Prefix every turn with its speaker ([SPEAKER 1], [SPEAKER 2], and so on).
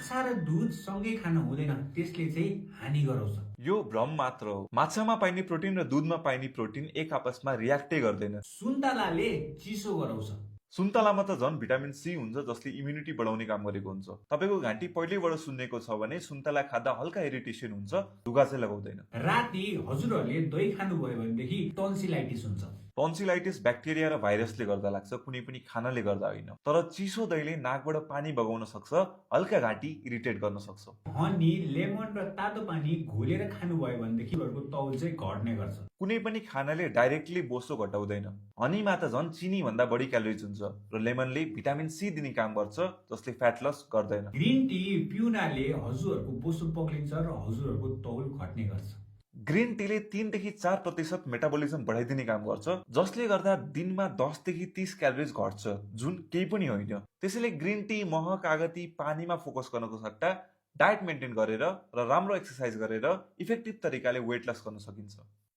[SPEAKER 1] माछा र दुध सँगै खान हुँदैन, त्यसले चाहिँ हानि गराउँछ।
[SPEAKER 2] यो भ्रम मात्र हो। माछामा पाइने प्रोटिन र दुधमा पाइने प्रोटिन एक आपसमा रियाक्टै गर्दैन।
[SPEAKER 1] सुन्तलाले चिसो गराउँछ।
[SPEAKER 2] सुन्तलामा त झन् भिटामिन सी हुन्छ जसले इम्युनिटी बढाउने काम गरेको हुन्छ। तपाईको घाँटी पहिल्यैबाट सुन्नेको छ भने सुन्तला खाँदा हल्का इरिटेसन हुन्छ, धुगा चाहिँ लगाउँदैन।
[SPEAKER 1] राति हजुरहरूले दही खानुभयो भनेदेखि टन्सिलाइटिस हुन्छ।
[SPEAKER 2] टन्सिलाइटिस ब्याक्टेरिया र भाइरसले गर्दा लाग्छ, कुनै पनि खानाले गर्दा होइन। तर चिसो दहीले नाकबाट पानी बगाउन सक्छ, हल्का घाँटी इरिटेट गर्न सक्छ।
[SPEAKER 1] हनी, लेमन र तातो पानी घोलेर खानुभयो भनेदेखि हजुरहरूको तौल चाहिँ घट्ने गर्छ।
[SPEAKER 2] कुनै पनि खानाले डाइरेक्टली बोसो घटाउँदैन। हनीमा त झन् चिनी भन्दा बढी क्यालोरिज हुन्छ र लेमनले भिटामिन सी दिने काम गर्छ जसले फ्याट लस गर्दैन।
[SPEAKER 1] ग्रिन टी पिउनाले हजुरहरूको बोसो पक्लिन्छ र हजुरहरूको तौल घट्ने गर्छ।
[SPEAKER 2] ग्रिन टीले 3 देखि 4% मेटाबोलिजम बढाइदिने काम गर्छ, जसले गर्दा दिनमा 10 देखि 30 क्यालोरिज घट्छ, जुन केही पनि होइन। त्यसैले ग्रिन टी, मह, कागती, पानीमा फोकस गर्नको सट्टा डायट मेन्टेन गरेर र राम्रो एक्सर्साइज गरेर इफेक्टिभ तरिकाले वेट लस गर्न सकिन्छ।